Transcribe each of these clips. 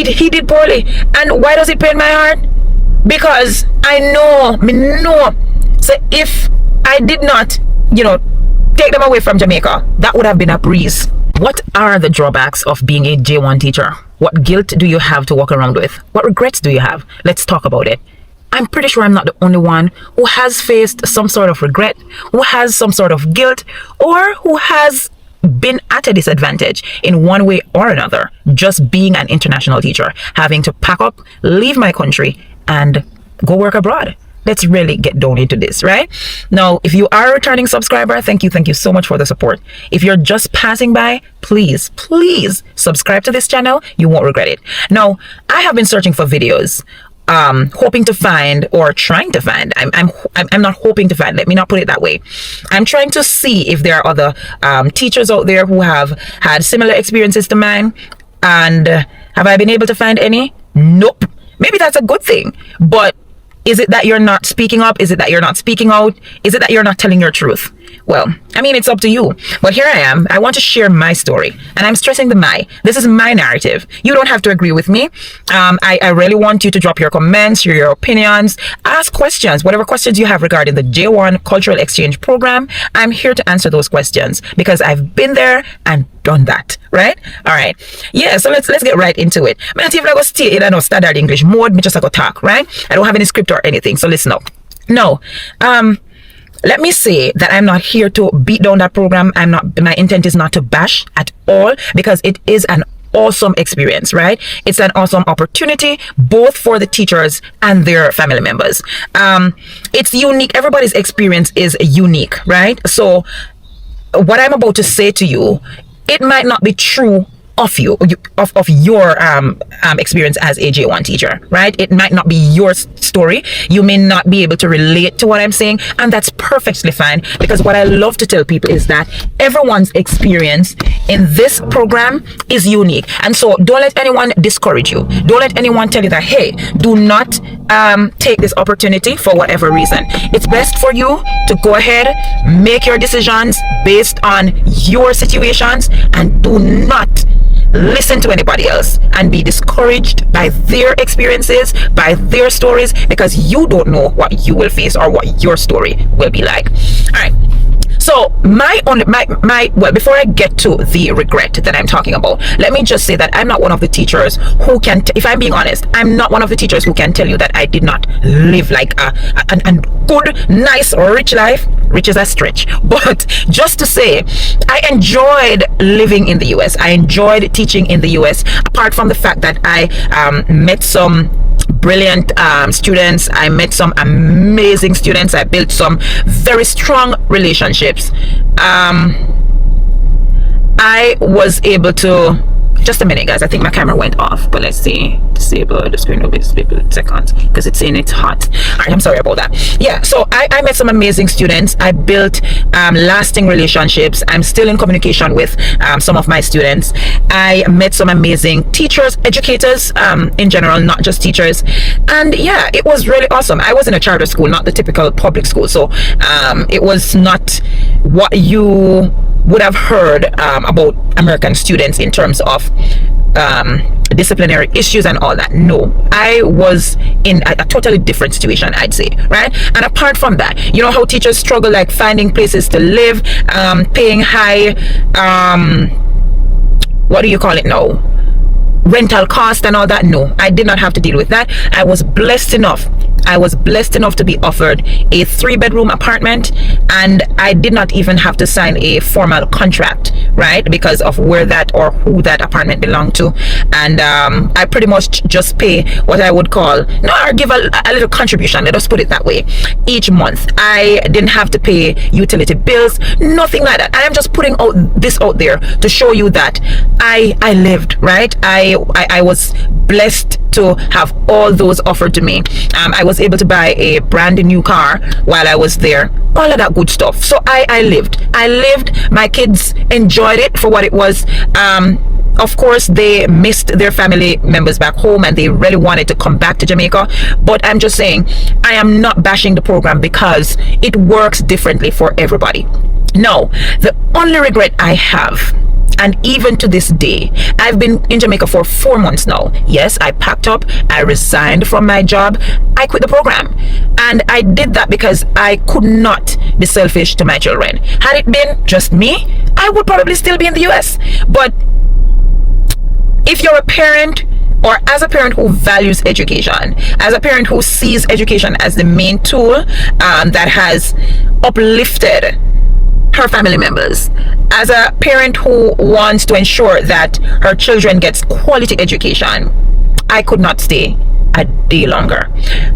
He did poorly. And why does it pain my heart? Because I know, so if I did not, take them away from Jamaica, that would have been a breeze. What are the drawbacks of being a J1 teacher? What guilt do you have to walk around with? What regrets do you have? Let's talk about it. I'm pretty sure I'm not the only one who has faced some sort of regret, who has some sort of guilt, or who has been at a disadvantage in one way or another, just being an international teacher, having to pack up, leave my country, and go work abroad. Let's really get down into this, right? Now, if you are a returning subscriber, thank you so much for the support. If you're just passing by, please subscribe to this channel. You won't regret it. Now, I have been searching for videos, hoping to find, or trying to find, I'm not hoping to find, let me not put it that way. I'm trying to see if there are other teachers out there who have had similar experiences to mine. And have I been able to find any? Nope. Maybe that's a good thing, but is it that you're not speaking up? Is it that you're not speaking out? Is it that you're not telling your truth? Well, I mean, it's up to you. But here I am. I want to share my story. And I'm stressing the my. This is my narrative. You don't have to agree with me. I really want you to drop your comments, your opinions, ask questions, whatever questions you have regarding the J1 Cultural Exchange Program. I'm here to answer those questions because I've been there and done that, right? All right. Yeah, so let's get right into it. I'm not even going to stay in standard English mode. Me just go talk, right? I don't have any script or anything. So listen up. No. Let me say that I'm not here to beat down that program. My intent is not to bash at all, because it is an awesome experience, right? It's an awesome opportunity, both for the teachers and their family members. It's unique. Everybody's experience is unique, right? So what I'm about to say to you, it might not be true of your experience as a J1 teacher, right? It might not be your story. You may not be able to relate to what I'm saying, and that's perfectly fine, because what I love to tell people is that everyone's experience in this program is unique. And so don't let anyone discourage you. Don't let anyone tell you that, hey, do not take this opportunity for whatever reason. It's best for you to go ahead, make your decisions based on your situations, and do not listen to anybody else and be discouraged by their experiences, by their stories, because you don't know what you will face or what your story will be like. All right. So well, before I get to the regret that I'm talking about, let me just say that I'm not one of the teachers who can, if I'm being honest, I'm not one of the teachers who can tell you that I did not live like a good, nice, rich life. Rich is a stretch, but just to say, I enjoyed living in the US. I enjoyed teaching in the US, apart from the fact that I met some brilliant students. I met some amazing students. I built some very strong relationships. I was able to, just a minute guys, I think my camera went off, but let's see, disable the screen will be disabled seconds because it's saying it's hot. All right, I'm sorry about that. Yeah, so I met some amazing students. I built lasting relationships. I'm still in communication with some of my students. I met some amazing teachers, educators in general, not just teachers. And yeah, it was really awesome. I was in a charter school, not the typical public school, so it was not what you would have heard about American students in terms of disciplinary issues and all that. No, I was in a totally different situation, I'd say, right? And apart from that, you know how teachers struggle like finding places to live, paying high what do you call it now, rental cost and all that? No, I did not have to deal with that. I was blessed enough to be offered a 3-bedroom apartment, and I did not even have to sign a formal contract, right, because of where that or who that apartment belonged to. And I pretty much just pay what I would call, or give a little contribution, let us put it that way, each month. I didn't have to pay utility bills, nothing like that. I am just putting this out there to show you that I lived, right? I was blessed to have all those offered to me. I was able to buy a brand new car while I was there, all of that good stuff. So I lived. My kids enjoyed it for what it was. Of course, they missed their family members back home and they really wanted to come back to Jamaica. But I'm just saying, I am not bashing the program because it works differently for everybody. No, the only regret I have And even to this day, I've been in Jamaica for 4 months now. Yes, I packed up, I resigned from my job, I quit the program. And I did that because I could not be selfish to my children. Had it been just me, I would probably still be in the US. But if you're a parent, or as a parent who values education, as a parent who sees education as the main tool that has uplifted her family members, as a parent who wants to ensure that her children gets quality education, I could not stay a day longer.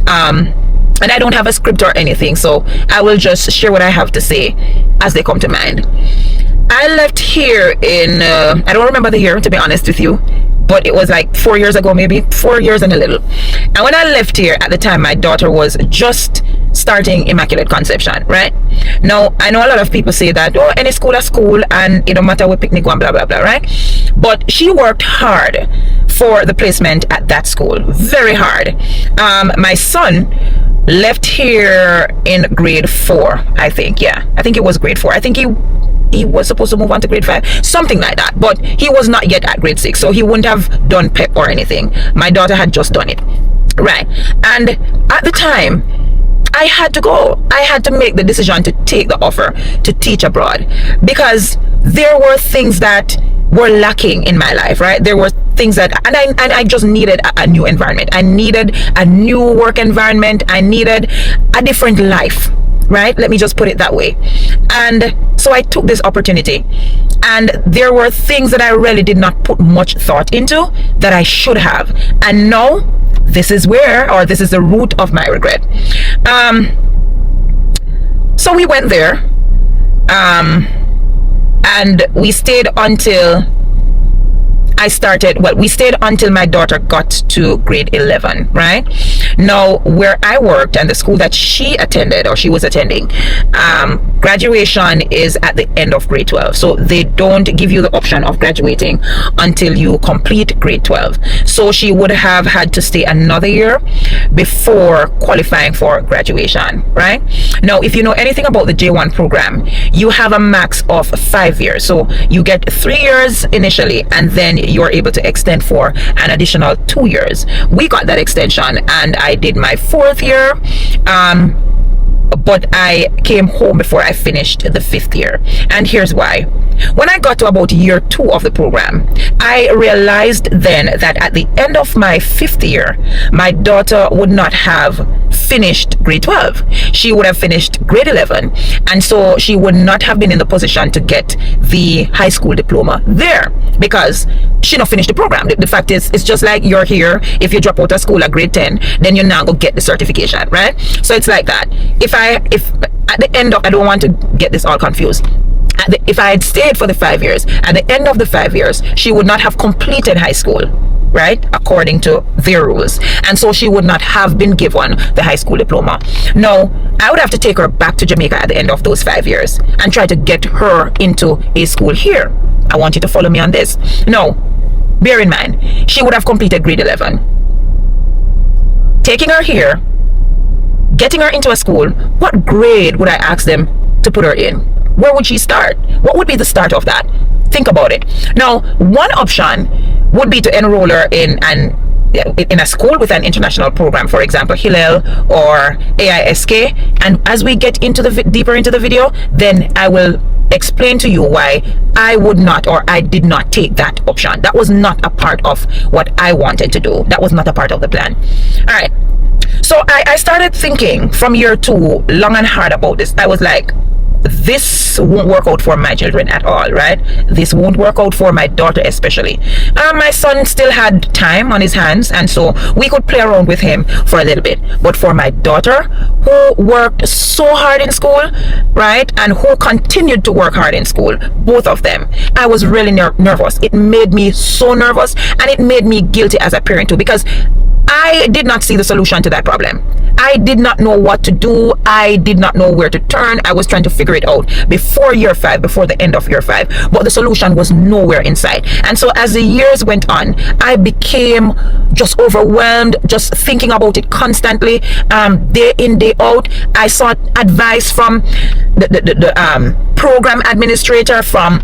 And I don't have a script or anything, so I will just share what I have to say as they come to mind. I left here in, I don't remember the year, to be honest with you, but it was like 4 years ago, maybe 4 years and a little. And when I left here, at the time, my daughter was just starting Immaculate Conception, right? Now, I know a lot of people say that, oh, any school a school, and it don't matter what picnic one, blah, blah, blah, right? But she worked hard for the placement at that school, very hard. My son left here in grade 4, I think. Yeah, I think it was grade 4. I think he was supposed to move on to grade 5, something like that, but he was not yet at grade 6, so he wouldn't have done PEP or anything. My daughter had just done it, right? And at the time, I had to go. I had to make the decision to take the offer to teach abroad, because there were things that were lacking in my life, right? There were things that, and I just needed a new environment. I needed a new work environment. I needed a different life, right? Let me just put it that way. And so I took this opportunity, and there were things that I really did not put much thought into that I should have. And now this is where, or this is the root of my regret. So we went there, and we stayed until we stayed until my daughter got to grade 11, right? Now, where I worked and the school that she attended, or she was attending, graduation is at the end of grade 12. So they don't give you the option of graduating until you complete grade 12. So she would have had to stay another year before qualifying for graduation, right? Now, if you know anything about the J1 program, you have a max of 5 years. So you get 3 years initially, and then you're able to extend for an additional 2 years. We got that extension, and I did my 4th year, but I came home before I finished the 5th year. And here's why. When I got to about year 2 of the program, I realized then that at the end of my 5th year, my daughter would not have finished grade 12. She would have finished grade 11, and so she would not have been in the position to get the high school diploma there, because she not finished the program. The fact is, it's just like you're here. If you drop out of school at grade 10, then you're now go get the certification, right? So it's like that. If at the end of, I don't want to get this all confused. If I had stayed for the 5 years, at the end of the 5 years, she would not have completed high school, right, according to their rules, and so she would not have been given the high school diploma. No, I would have to take her back to Jamaica at the end of those 5 years and try to get her into a school here. I want you to follow me on this. No, bear in mind, she would have completed grade 11. Taking her here, getting her into a school, what grade would I ask them to put her in? Where would she start? What would be the start of that? Think about it. Now, one option would be to enroll her in a school with an international program, for example, Hillel or AISK. And as we get into deeper into the video, then I will explain to you why I would not, or I did not take that option. That was not a part of what I wanted to do. That was not a part of the plan. All right. So I started thinking from year 2 long and hard about this. I was like, this won't work out for my children at all, right? This won't work out for my daughter especially. My son still had time on his hands, and so we could play around with him for a little bit. But for my daughter, who worked so hard in school, right, and who continued to work hard in school, both of them, I was really nervous. It made me so nervous, and it made me guilty as a parent too, because I did not see the solution to that problem. I did not know what to do. I did not know where to turn. I was trying to figure it out before year 5, before the end of year 5. But the solution was nowhere in sight. And so as the years went on, I became just overwhelmed, just thinking about it constantly, day in, day out. I sought advice from the program administrator, from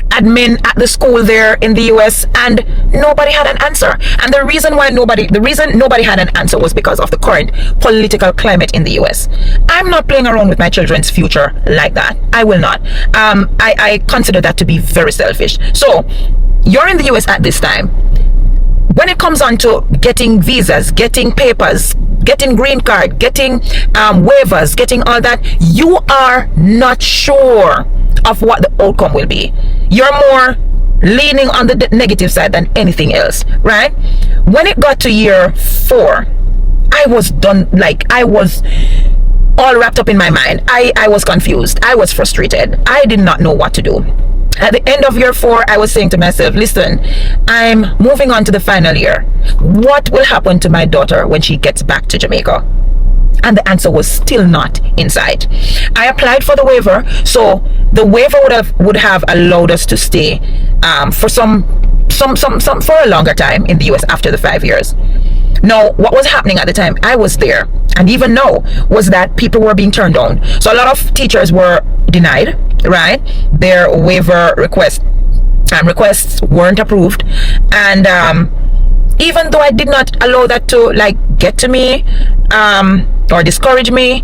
admin at the school there in the US, and nobody had an answer. And the reason nobody had an answer was because of the current political climate in the US. I'm not playing around with my children's future like that. I will not. I consider that to be very selfish. So you're in the US at this time. When it comes on to getting visas, getting papers, getting green card, getting waivers, getting all that, you are not sure of what the outcome will be. You're more leaning on the negative side than anything else, right? When it got to year 4, I was done. Like, I was all wrapped up in my mind. I was confused. I was frustrated. I did not know what to do. At the end of year 4, I was saying to myself, listen, I'm moving on to the final year. What will happen to my daughter when she gets back to Jamaica? And the answer was still not in sight. I applied for the waiver, so the waiver would have allowed us to stay for for a longer time in the US after the 5 years. Now, what was happening at the time I was there, and even now, was that people were being turned down. So a lot of teachers were denied, right? Their waiver requests weren't approved, and even though I did not allow that to get to me or discourage me,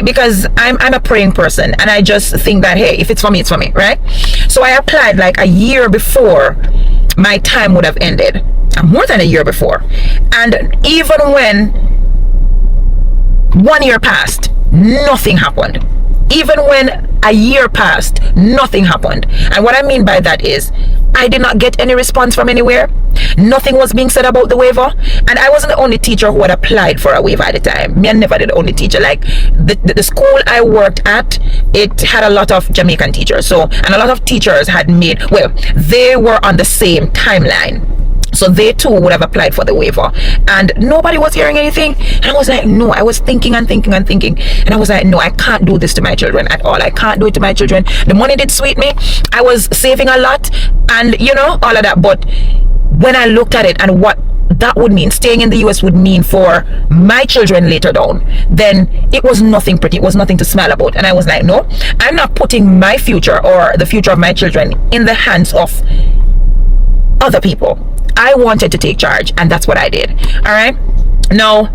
because I'm a praying person, and I just think that, hey, if it's for me, it's for me, right? So I applied like a year before my time would have ended, more than a year before. And even when 1 year passed, nothing happened. Even when a year passed, nothing happened. And what I mean by that is, I did not get any response from anywhere. Nothing was being said about the waiver. And I wasn't the only teacher who had applied for a waiver at the time. Me, I never did the only teacher. Like, the school I worked at, it had a lot of Jamaican teachers. So, and a lot of teachers had they were on the same timeline. So they too would have applied for the waiver, and nobody was hearing anything. And I was like, no, I was thinking and thinking and thinking, and I was like, no, I can't do this to my children at all. I can't do it to my children. The money did sweet me. I was saving a lot, and all of that. But when I looked at it and what that would mean, staying in the US would mean for my children later down, then it was nothing pretty. It was nothing to smile about. And I was like, no, I'm not putting my future or the future of my children in the hands of other people. I wanted to take charge, and that's what I did. All right. Now,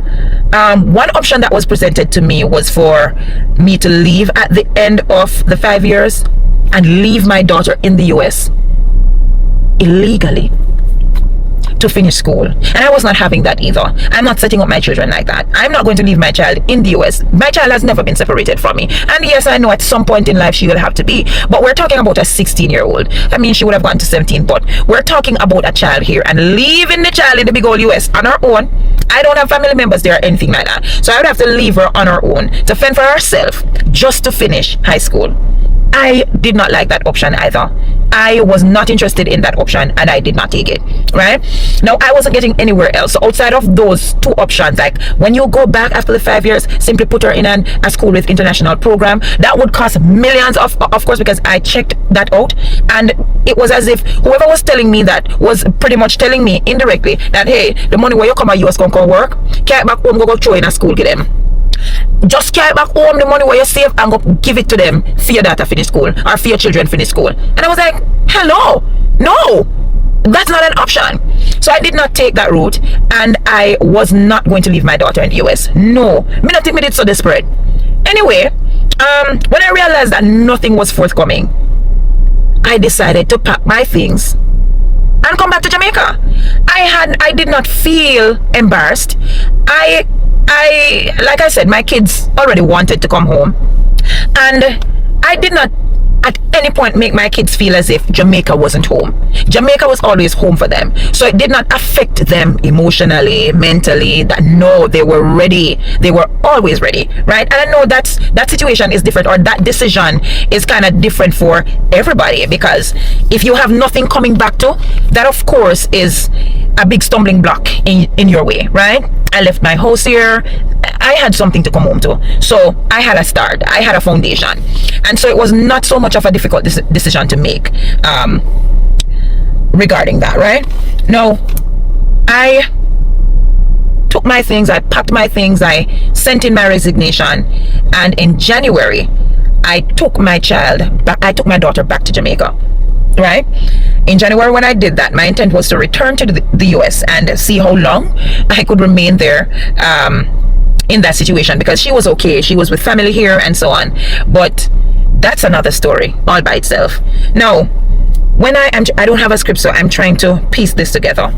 one option that was presented to me was for me to leave at the end of the 5 years and leave my daughter in the US illegally to finish school. And I was not having that either. I'm not setting up my children like that. I'm not going to leave my child in the US. My child has never been separated from me. And yes, I know at some point in life she will have to be, but we're talking about a 16-year-old. I mean, she would have gone to 17, but we're talking about a child here, and leaving the child in the big old US on her own. I don't have family members there or anything like that. So I would have to leave her on her own to fend for herself just to finish high school. I did not like that option either. I was not interested in that option, and I did not take it, right? Now, I wasn't getting anywhere else. So outside of those two options, like when you go back after the 5 years, simply put her in a school with international program, that would cost millions of course, because I checked that out, and it was as if whoever was telling me that was pretty much telling me indirectly that, hey, the money where you come at US come work, carry back home, go throw in a school, get them. Just carry back home the money where you save and go give it to them for your daughter finish school or for your children finish school. And I was like, hello, no, that's not an option. So I did not take that route, and I was not going to leave my daughter in the US. No, me not think me did so desperate. Anyway, when I realized that nothing was forthcoming, I decided to pack my things and come back to Jamaica. I did not feel embarrassed. I like I said, my kids already wanted to come home, and I did not at any point make my kids feel as if Jamaica wasn't home. Jamaica was always home for them. So it did not affect them emotionally, mentally, that no, they were ready. They were always ready, right? And I know that situation is different, or that decision is kind of different for everybody, because if you have nothing coming back to, that of course is a big stumbling block in your way, right? I left my house here. I had something to come home to. So I had a start. I had a foundation. And so it was not so much of a difficult decision to make regarding that, right? No, I took my things, I packed my things, I sent in my resignation, and in January, I took my daughter back to Jamaica. right? In January, when I did that, my intent was to return to the US and see how long I could remain there in that situation, because she was okay, she was with family here and so on. But that's another story all by itself. Now, when I don't have a script, so I'm trying to piece this together.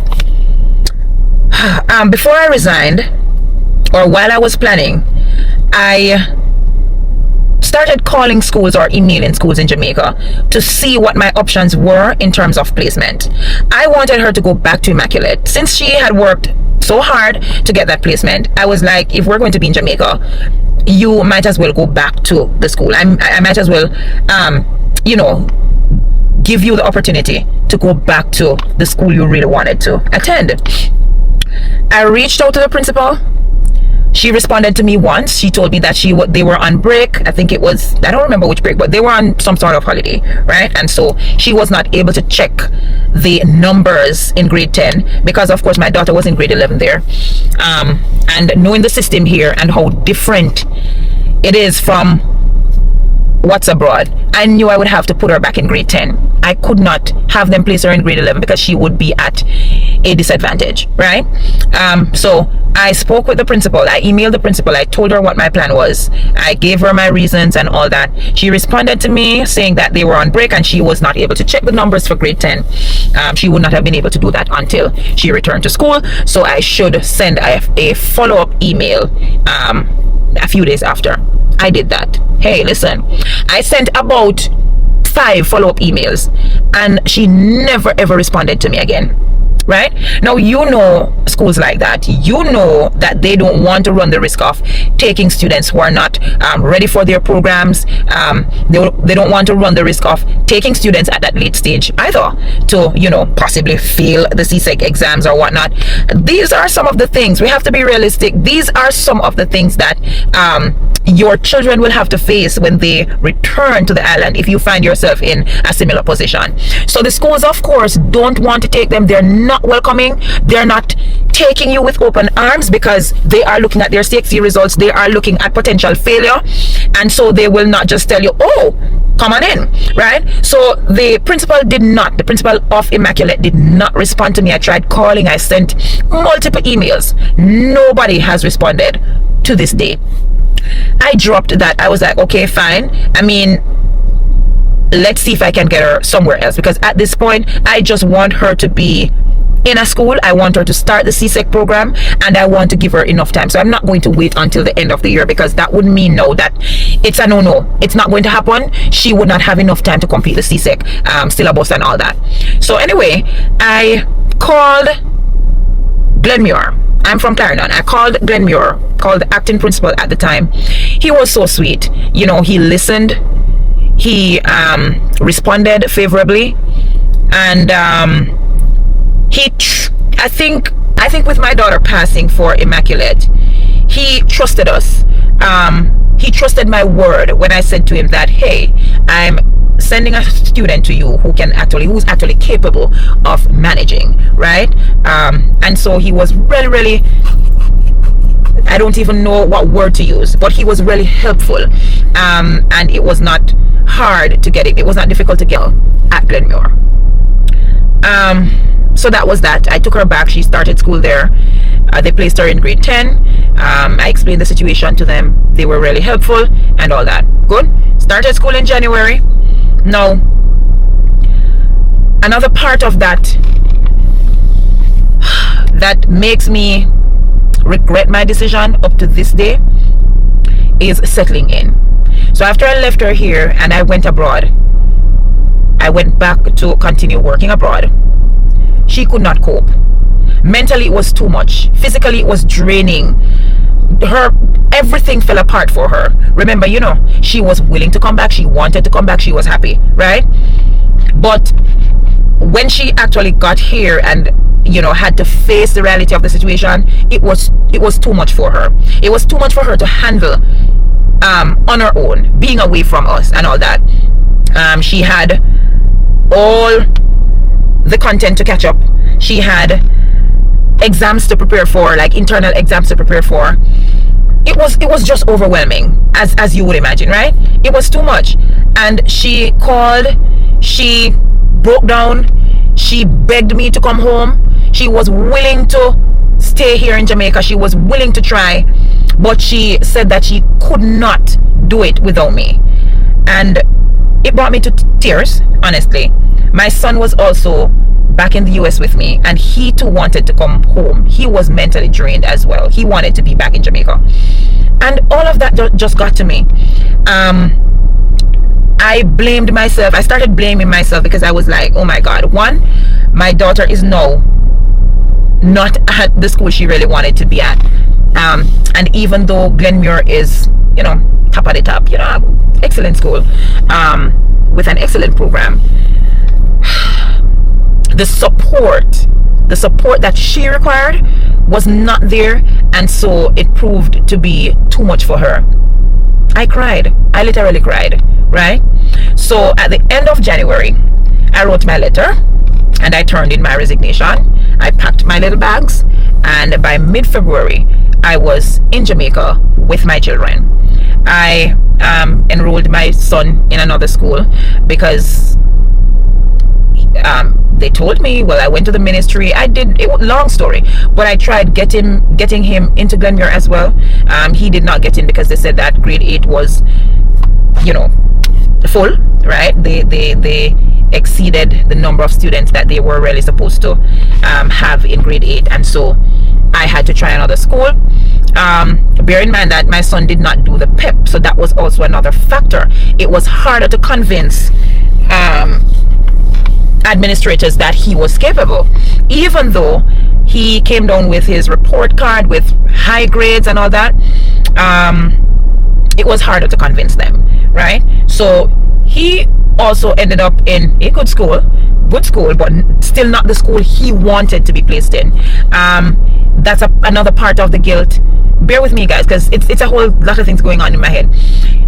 Before I resigned, or while I was planning, I started calling schools or emailing schools in Jamaica to see what my options were in terms of placement. I wanted her to go back to Immaculate. Since she had worked so hard to get that placement, I was like, if we're going to be in Jamaica, you might as well go back to the school. I might as well, give you the opportunity to go back to the school you really wanted to attend. I reached out to the principal. She responded to me once. She told me that they were on break. I think it was, I don't remember which break, but they were on some sort of holiday, right? And so she was not able to check the numbers in grade 10, because of course my daughter was in grade 11 there. And knowing the system here and how different it is from what's abroad, I knew I would have to put her back in grade 10. I could not have them place her in grade 11 because she would be at a disadvantage, right? So I spoke with the principal. I emailed the principal. I told her what my plan was. I gave her my reasons and all that. She responded to me saying that they were on break and she was not able to check the numbers for grade 10. She would not have been able to do that until she returned to school. So I should send a follow-up email a few days after. I did that. Hey, listen, I sent about 5 follow-up emails and she never ever responded to me again. Right now, schools like that, that they don't want to run the risk of taking students who are not ready for their programs. They don't want to run the risk of taking students at that late stage either to possibly fail the CSEC exams or whatnot. These are some of the things, we have to be realistic. These are some of the things that your children will have to face when they return to the island if you find yourself in a similar position. So the schools, of course, don't want to take them. They're not welcoming. They're not taking you with open arms because they are looking at their CXC results. They are looking at potential failure, and so they will not just tell you, oh, come on in, right? So the principal of Immaculate did not respond to me. I tried calling. I sent multiple emails. Nobody has responded to this day. I dropped that. I was like, okay, fine. I mean, let's see if I can get her somewhere else, because at this point I just want her to be in a school. I want her to start the CSEC program and I want to give her enough time. So I'm not going to wait until the end of the year, because that would mean now that it's a no. It's not going to happen. She would not have enough time to complete the CSEC syllabus and all that. So anyway, I called Glenmuir. I'm from Clarendon. I called Glenmuir, called the acting principal at the time. He was so sweet. He listened. He responded favorably, and I think with my daughter passing for Immaculate, he trusted us. He trusted my word when I said to him that, hey, I'm sending a student to you who's actually capable of managing, right? And so he was really, really, I don't even know what word to use, but he was really helpful, and it was not hard to get it. It was not difficult to get at Glenmuir. So that was that. I took her back. She started school there. They placed her in grade 10. I explained the situation to them. They were really helpful and all that. Good. Started school in January. Now, another part of that makes me regret my decision up to this day is settling in. So after I left her here and I went abroad, I went back to continue working abroad. She could not cope. Mentally, it was too much. Physically, it was draining. Everything fell apart for her. Remember, she was willing to come back. She wanted to come back. She was happy, right? But when she actually got here and had to face the reality of the situation, it was too much for her. It was too much for her to handle on her own, being away from us and all that. She had all the content to catch up. She had exams to prepare for, like internal exams to prepare for. It was just overwhelming, as you would imagine, right? It was too much. And she called, she broke down. She begged me to come home. She was willing to stay here in Jamaica. She was willing to try, but she said that she could not do it without me. And it brought me to tears, honestly. My son was also back in the US with me, and he too wanted to come home. He was mentally drained as well. He wanted to be back in Jamaica. And all of that just got to me. I blamed myself. I started blaming myself because I was like, oh my God, one, my daughter is now not at the school she really wanted to be at. And even though Glenmuir is, top of the top, excellent school, with an excellent program, the support that she required was not there, and so it proved to be too much for her. I cried. I literally cried, right? So at the end of January, I wrote my letter and I turned in my resignation. I packed my little bags, and by mid-February, I was in Jamaica with my children. I enrolled my son in another school because they told me, well, I went to the ministry. It was long story, but I tried getting him into Glenmuir as well. He did not get in because they said that grade 8 was, full, right? They exceeded the number of students that they were really supposed to have in grade 8, and so I had to try another school. Bear in mind that my son did not do the PEP, so that was also another factor. It was harder to convince administrators that he was capable, even though he came down with his report card with high grades and all that. It was harder to convince them, right? So he also ended up in a good school, but still not the school he wanted to be placed in. That's another part of the guilt. Bear with me, guys, because it's a whole lot of things going on in my head.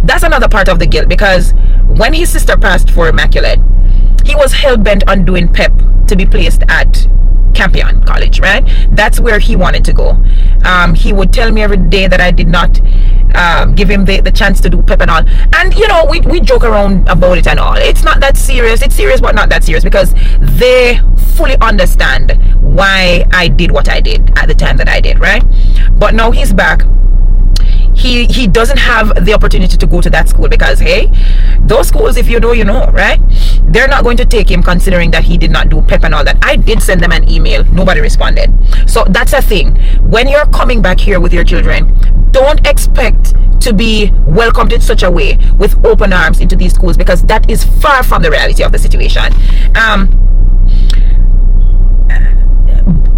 That's another part of the guilt, because when his sister passed for Immaculate, he was hell-bent on doing PEP to be placed at Campion College, right? That's where he wanted to go. He would tell me every day that I did not give him the chance to do PEP and all. And, we joke around about it and all. It's not that serious. It's serious, but not that serious, because they fully understand why I did what I did at the time that I did, right? But now he's back. He doesn't have the opportunity to go to that school because, hey, those schools, if you know, you know, right? They're not going to take him, considering that he did not do PEP and all that. I did send them an email. Nobody responded. So that's a thing. When you're coming back here with your children, don't expect to be welcomed in such a way with open arms into these schools, because that is far from the reality of the situation.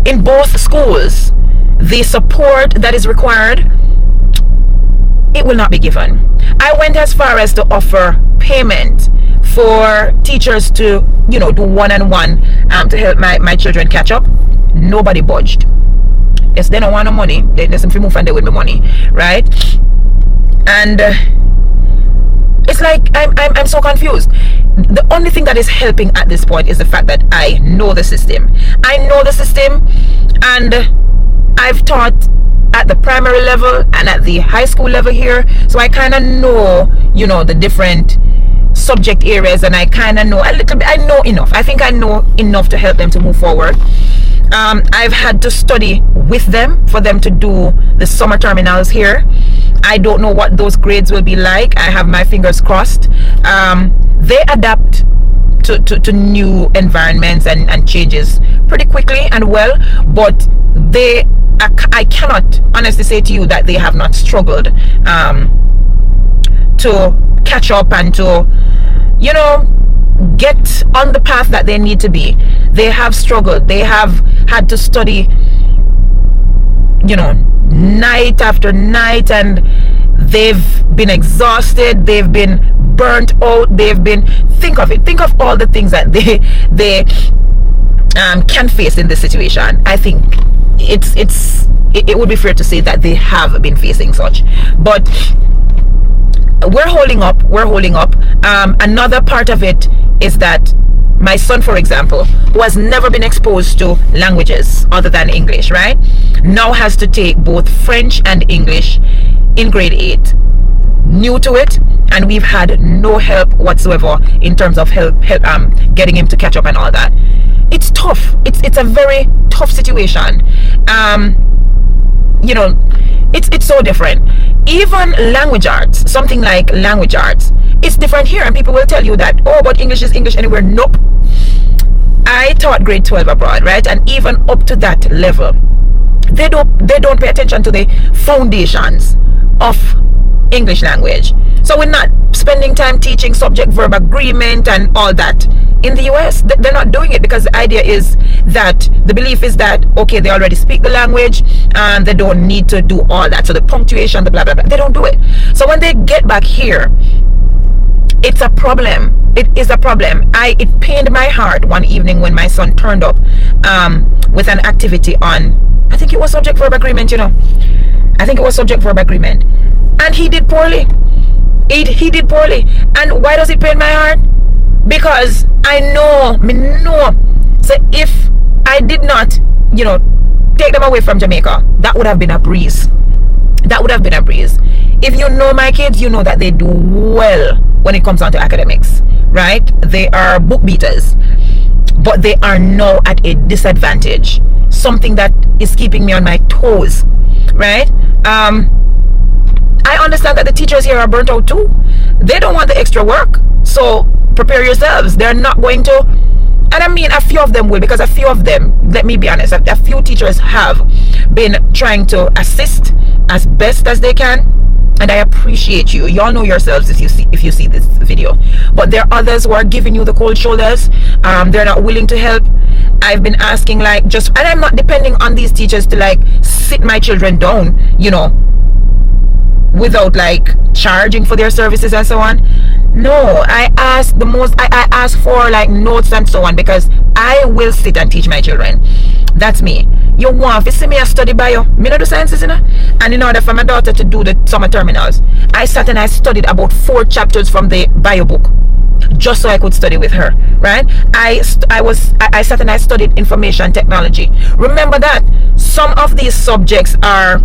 In both schools, the support that is required, it will not be given. I went as far as to offer payment for teachers to, do one-on-one to help my children catch up. Nobody budged. Yes, they don't want no money. They listen for move and they with me money, right? And it's like I'm so confused. The only thing that is helping at this point is the fact that I know the system. I know the system, and I've taught at the primary level and at the high school level here, so I kind of know, the different subject areas, and I kind of know a little bit. I know enough. I think I know enough to help them to move forward. I've had to study with them for them to do the summer terminals here. I don't know what those grades will be like. I have my fingers crossed. They adapt to new environments and changes pretty quickly and well, but I cannot honestly say to you that they have not struggled to catch up and to, get on the path that they need to be. They have struggled. They have had to study, night after night, and they've been exhausted. They've been burnt out. Think of all the things that they can face in this situation. I think it would be fair to say that they have been facing such, but we're holding up. Another part of it is that my son, for example, who has never been exposed to languages other than English, right, now has to take both French and English in grade 8. new to it, and we've had no help whatsoever in terms of help getting him to catch up and all that. It's tough. It's a very tough situation. You know, it's so different. Even language arts, something like language arts, it's different here, and people will tell you that, oh, but English is English anywhere. Nope. I taught grade 12 abroad, right? And even up to that level, they don't pay attention to the foundations of English language. So we're not spending time teaching subject verb agreement and all that. In the US, they're not doing it because the idea is that the belief is that, okay, they already speak the language and they don't need to do all that. So the punctuation, the blah blah blah, they don't do it. So when they get back here, it's a problem. It is a problem. It pained my heart one evening when my son turned up with an activity on, I think it was subject verb agreement, I think it was subject verb agreement, and he did poorly. He did poorly. And why does it pain my heart? Because I know, so if I did not, take them away from Jamaica, that would have been a breeze. That would have been a breeze. If you know my kids, you know that they do well when it comes down to academics, right? They are book beaters, but they are now at a disadvantage. Something that is keeping me on my toes, right? I understand that the teachers here are burnt out too. They don't want the extra work, so prepare yourselves. They're not going to, and I mean a few of them will, because a few of them, let me be honest, a few teachers have been trying to assist as best as they can, and I appreciate you. Y'all know yourselves if you see this video. But there are others who are giving you the cold shoulders. They're not willing to help. I've been asking, and I'm not depending on these teachers to sit my children down, without charging for their services and so on. No, I ask I ask for notes and so on, because I will sit and teach my children. That's me. You want to see me a study bio, me not do sciences, and in order for my daughter to do the summer terminals, I sat and I studied about 4 chapters from the bio book, just so I could study with her, right? I sat and I studied information technology. Remember that some of these subjects are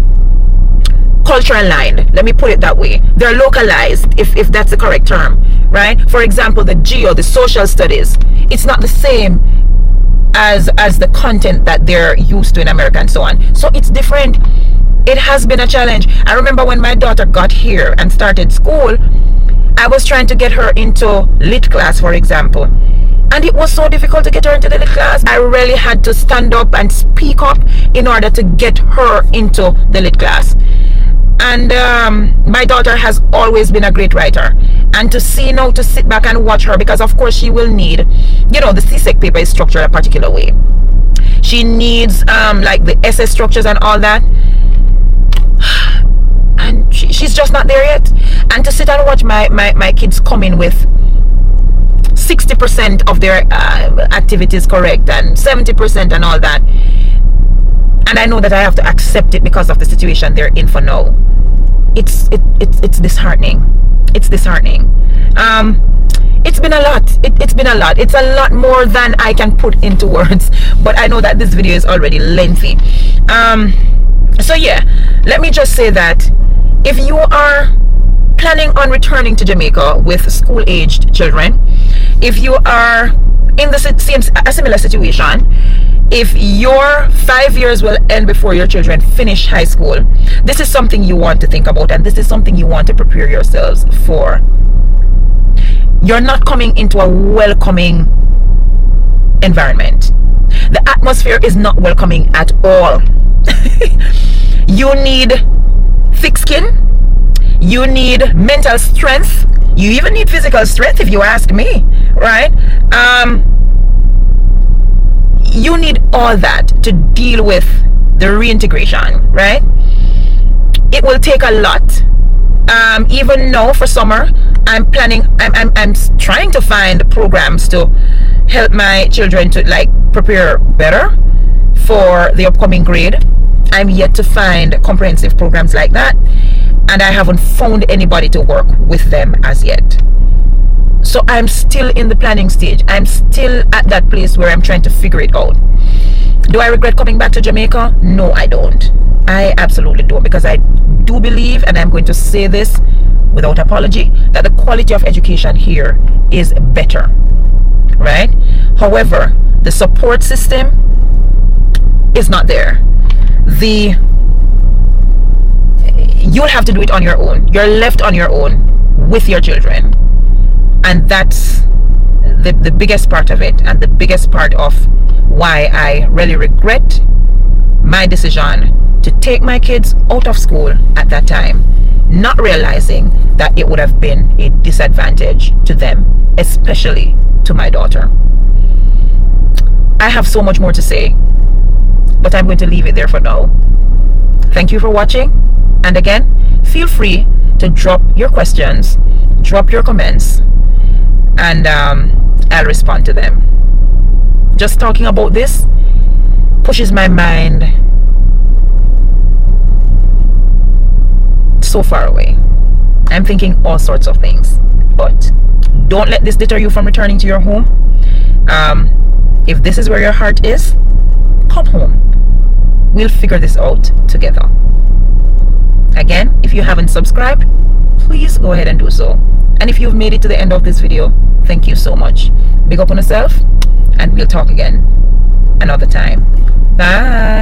culture aligned, let me put it that way. They're localized, if that's the correct term, right? For example, the social studies, it's not the same as the content that they're used to in America and so on. So it's different. It has been a challenge. I remember when my daughter got here and started school, I was trying to get her into lit class, for example, and it was so difficult to get her into the lit class. I really had to stand up and speak up in order to get her into the lit class. And my daughter has always been a great writer, and to sit back and watch her, because of course she will need, the CSEC paper is structured a particular way. She needs the essay structures and all that, and she's just not there yet. And to sit and watch my kids come in with 60% of their activities correct and 70% and all that, and I know that I have to accept it because of the situation they're in for now. It's disheartening. It's disheartening. It's been a lot. It's been a lot. It's a lot more than I can put into words, but I know that this video is already lengthy. So yeah, let me just say that if you are planning on returning to Jamaica with school-aged children, if you are in a similar situation, if your 5 years will end before your children finish high school, this is something you want to think about, and this is something you want to prepare yourselves for. You're not coming into a welcoming environment. The atmosphere is not welcoming at all. You need thick skin. You need mental strength. You even need physical strength, if you ask me, right? You need all that to deal with the reintegration, right? It will take a lot. Even now for summer, I'm trying to find programs to help my children to prepare better for the upcoming grade. I'm yet to find comprehensive programs like that, and I haven't found anybody to work with them as yet. So I'm still in the planning stage. I'm still at that place where I'm trying to figure it out. Do I regret coming back to Jamaica? No, I don't. I absolutely don't, because I do believe, and I'm going to say this without apology that the quality of education here is better, right? However, the support system is not there. You'll have to do it on your own. You're left on your own with your children, and that's the biggest part of it, and the biggest part of why I really regret my decision to take my kids out of school at that time, not realizing that it would have been a disadvantage to them, especially to my daughter. I have so much more to say, but I'm going to leave it there for now. Thank you for watching, and again, feel free to drop your questions, drop your comments, and I'll respond to them. Just talking about this pushes my mind so far away. I'm thinking all sorts of things, but don't let this deter you from returning to your home. If this is where your heart is, come home. We'll figure this out together. Again, if you haven't subscribed, please go ahead and do so. And if you've made it to the end of this video, thank you so much. Big up on yourself, and we'll talk again another time. Bye.